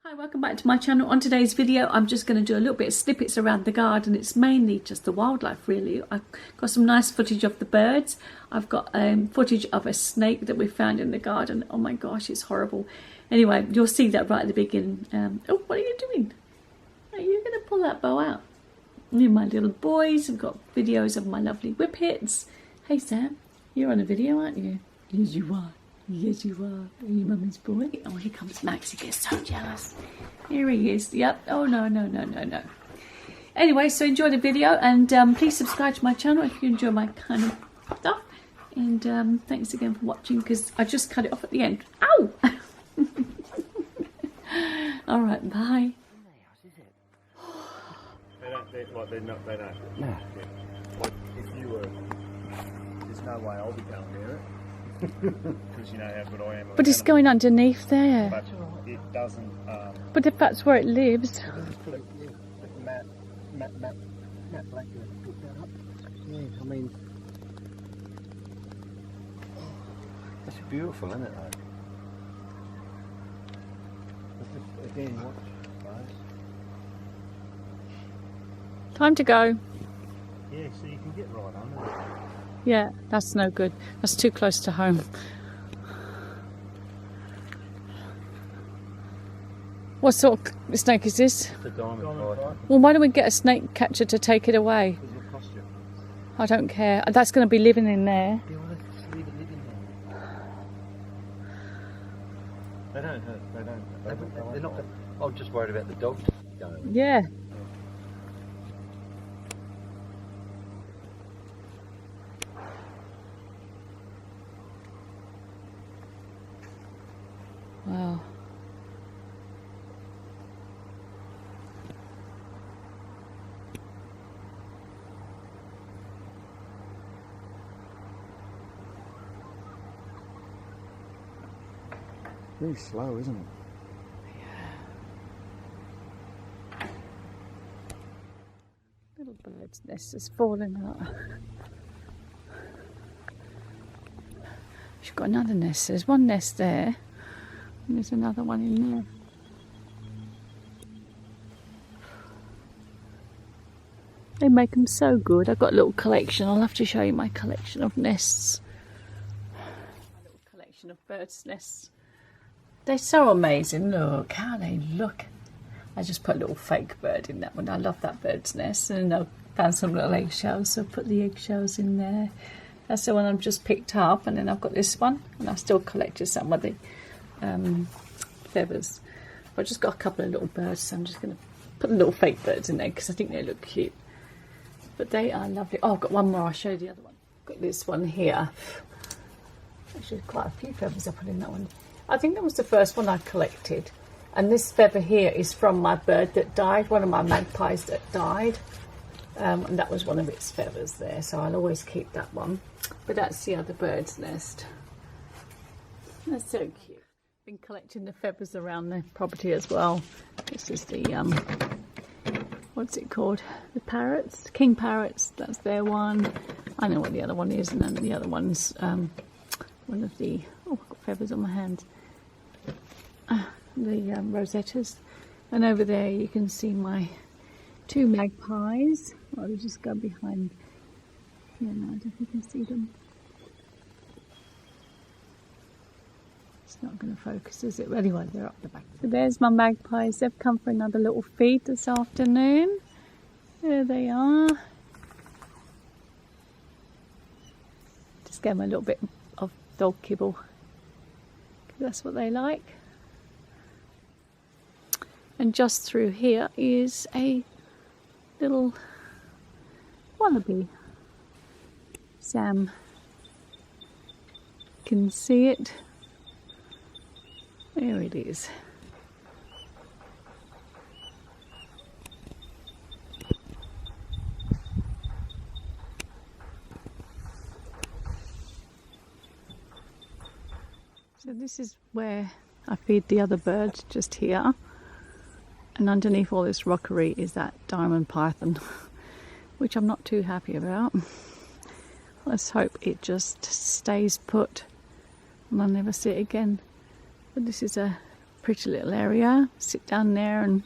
Hi, welcome back to my channel. On today's video I'm just going to do a little bit of snippets around the garden. It's mainly just the wildlife really. I've got some nice footage of the birds. I've got footage of a snake that we found in the garden. Oh my gosh, it's horrible. Anyway, you'll see that right at the beginning. Oh, what are you doing? Are you going to pull that bow out? And my little boys, I've got videos of my lovely whippets. Hey Sam, you're on a video, aren't you? Yes you are. Yes, you are. Are you mummy's boy? Oh, here comes Max. He gets so jealous. Here he is. Yep. Oh, no. Anyway, so enjoy the video and please subscribe to my channel if you enjoy my kind of stuff. And thanks again for watching because I just cut it off at the end. Ow! All right, bye. They're not. No. If you were, there's no way I'll be going near it. Because you know how good I am. But it's going underneath there. But it doesn't. But if that's where it lives. Matt Blackburn picked that up. Yeah, I mean, that's beautiful, isn't it? Though. Again, watch, guys. Time to go. Yeah, so you can get right under it. Yeah, that's no good. That's too close to home. What sort of snake is this? It's a diamond python. Well, why don't we get a snake catcher to take it away? Because it'll cost you. I don't care. That's going to be living in there. Yeah, well, just leave it living there. They don't hurt. They don't. They're not. I'm just worried about the dogs going. Yeah. Wow. Really slow, isn't it? Yeah. Little bird's nest is falling out. She's got another nest. There's one nest there. And there's another one in there. They make them so good. I've got a little collection. I'll have to show you my collection of nests. My little collection of birds' nests. They're so amazing. Look how they look. I just put a little fake bird in that one. I love that bird's nest. And I found some little eggshells, so I put the eggshells in there. That's the one I've just picked up. And then I've got this one. And I still collected some of the feathers. I've just got a couple of little birds, so I'm just going to put the little fake birds in there because I think they look cute. But they are lovely. Oh, I've got one more. I'll show you the other one. I've got this one here. Actually, quite a few feathers I put in that one. I think that was the first one I collected. And this feather here is from my bird that died, one of my magpies that died. And that was one of its feathers there, so I'll always keep that one. But that's the other bird's nest. That's so cute. Been collecting the feathers around the property as well. This is the what's it called? The parrots, king parrots. That's their one. I know what the other one is, and then the other one's one of the I've got feathers on my hands. The rosettas, and over there you can see my two magpies. I'll just go behind. Yeah, no, I don't think you can see them. It's not going to focus, is it? Anyway, they're up the back. So there's my magpies. They've come for another little feed this afternoon. There they are. Just gave them a little bit of dog kibble. That's what they like. And just through here is a little wallaby. Sam can see it. There it is. So this is where I feed the other birds, just here. And underneath all this rockery is that diamond python, which I'm not too happy about. Let's hope it just stays put and I'll never see it again. But this is a pretty little area. Sit down there and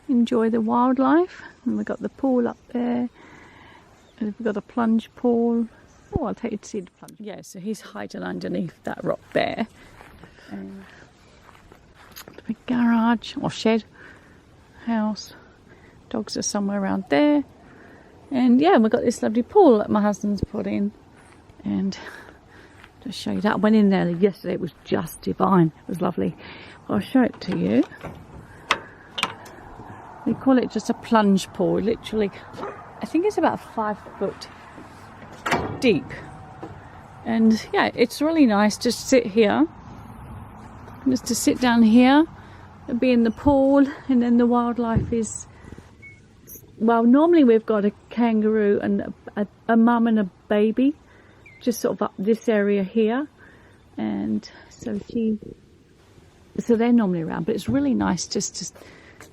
enjoy the wildlife. And we've got the pool up there. And we've got a plunge pool. Oh, I'll take you to see the plunge. Yeah, so he's hiding underneath that rock there. And the big garage or shed house. Dogs are somewhere around there. And yeah, we've got this lovely pool that my husband's put in. And just show you that. I went in there yesterday. It was just divine. It was lovely. I'll show it to you. We call it just a plunge pool. Literally, I think it's about 5 foot deep. And yeah, it's really nice to sit here. Just to sit down here and be in the pool. And then the wildlife is... Well, normally we've got a kangaroo and a mum and a baby. Just sort of up this area here. And so they're normally around. But it's really nice just to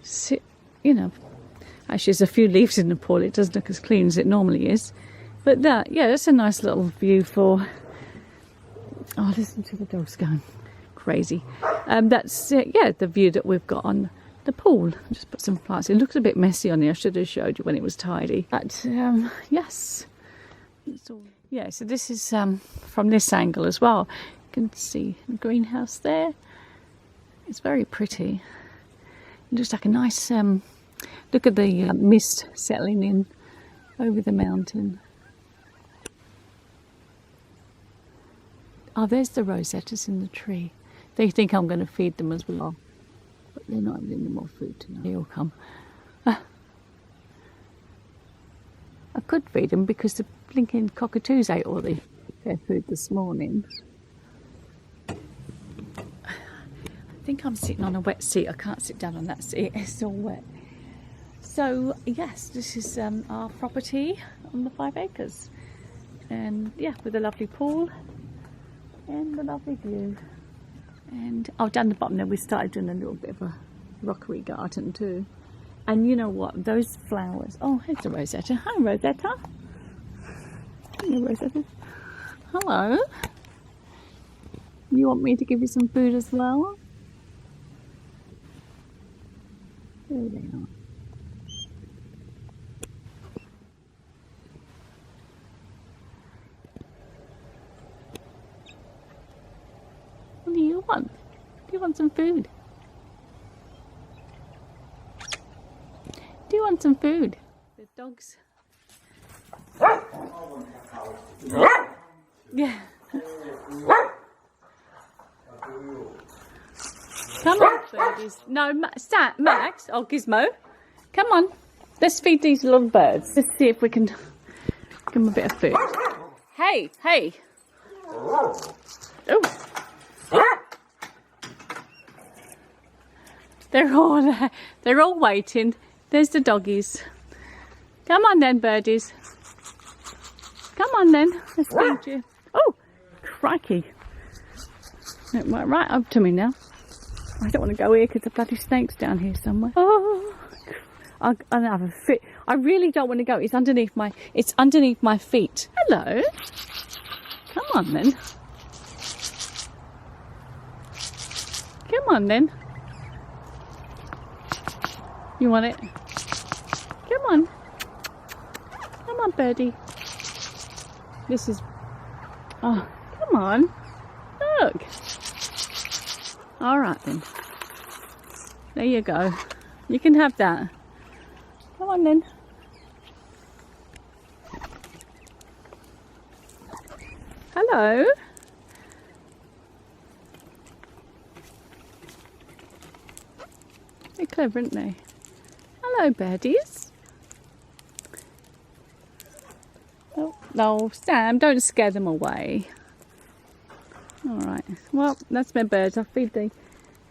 sit, you know. Actually, there's a few leaves in the pool. It doesn't look as clean as it normally is. But that, yeah, that's a nice little view for... Oh, listen to the dogs going crazy. That's, yeah, the view that we've got on the pool. I'll just put some plants. It looks a bit messy on there. I should have showed you when it was tidy. But, yes. It's all... Yeah, so this is from this angle as well. You can see the greenhouse there. It's very pretty. It looks like a nice... look at the mist settling in over the mountain. Oh, there's the rosettas in the tree. They think I'm going to feed them as well. But they're not having any more food tonight. They'll come. I could feed them because the blinking cockatoos ate all their food this morning. I think I'm sitting on a wet seat. I can't sit down on that seat. It's all wet. So, yes, this is our property on the 5 acres. And, yeah, with a lovely pool and a lovely view. And, oh, down the bottom there we started doing a little bit of a rockery garden too. And you know what? Those flowers... Oh, here's a Rosetta. Hi, Rosetta. Hello, Rosetta. Hello. You want me to give you some food as well? There they are. What do you want? Do you want some food? Do you want some food? The dogs. Yeah. Come on, birdies. No, Max. Oh, Gizmo. Come on. Let's feed these little birds. Let's see if we can give them a bit of food. Hey, hey. Oh. They're all waiting. There's the doggies. Come on then, birdies. Come on then. Let's feed you. Oh, crikey. It went right up to me now. I don't want to go here because the bloody snake's down here somewhere. Oh, I have a fit. I really don't want to go. It's underneath my feet. Hello. Come on then. Come on then. You want it? Come on. Come on, birdie. This is... Oh, come on. Look. All right then. There you go. You can have that. Come on then. Hello. They're clever, aren't they? Hello, birdies. Oh, no, Sam, don't scare them away. All right. Well, that's my birds. I'll feed the...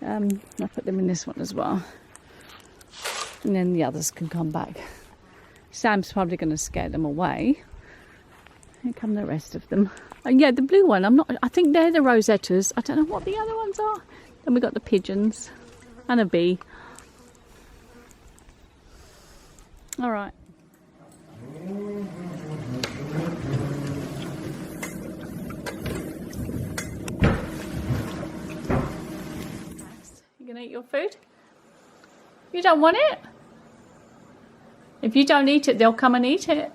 I'll put them in this one as well. And then the others can come back. Sam's probably going to scare them away. Here come the rest of them. And yeah, the blue one, I think they're the rosettas. I don't know what the other ones are. Then we got the pigeons and a bee. All right. You gonna Eat your food? You don't want it? If you don't eat it, they'll come and eat it.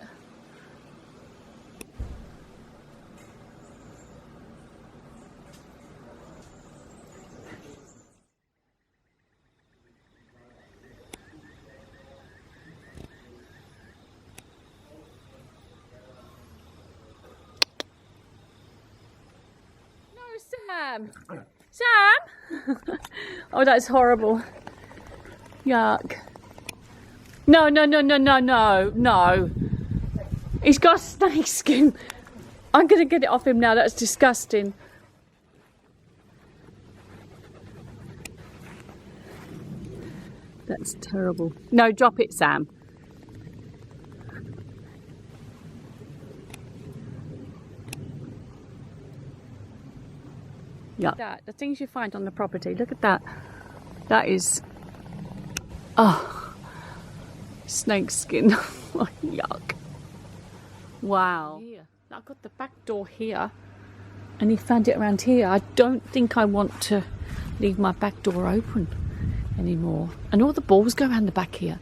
Sam! Sam! Oh, that's horrible. Yuck. No, no, no, no, no, no, no. He's got snake skin. I'm going to get it off him now. That's disgusting. That's terrible. No, drop it, Sam. Yeah. That, the things you find on the property, look at that. That is, oh, snake skin. Oh, yuck. Wow. Here. I've got the back door here and he found it around here. I don't think I want to leave my back door open anymore. And all the balls go around the back here.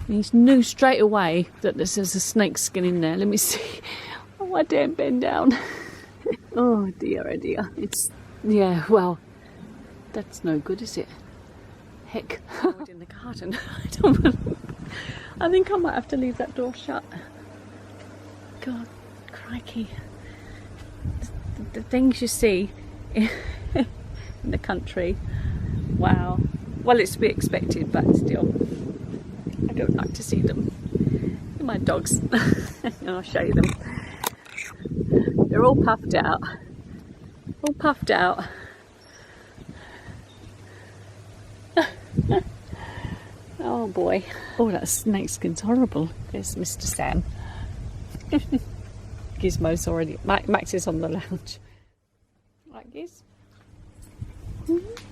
And he knew straight away that there's a snake skin in there. Let me see. Oh, I daren't bend down. Oh dear, oh dear. It's, yeah, well, that's no good, is it? Heck, in the garden. I think I might have to leave that door shut. God, crikey. The things you see in the country. Wow. Well, it's to be expected, but still, I don't like to see them. My dogs. And I'll show you them. They're all puffed out. All puffed out. Oh boy. Oh, that snake skin's horrible. There's Mr. Sam. Gizmo's already. Max is on the lounge. Right, Giz? Mm-hmm.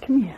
Come here.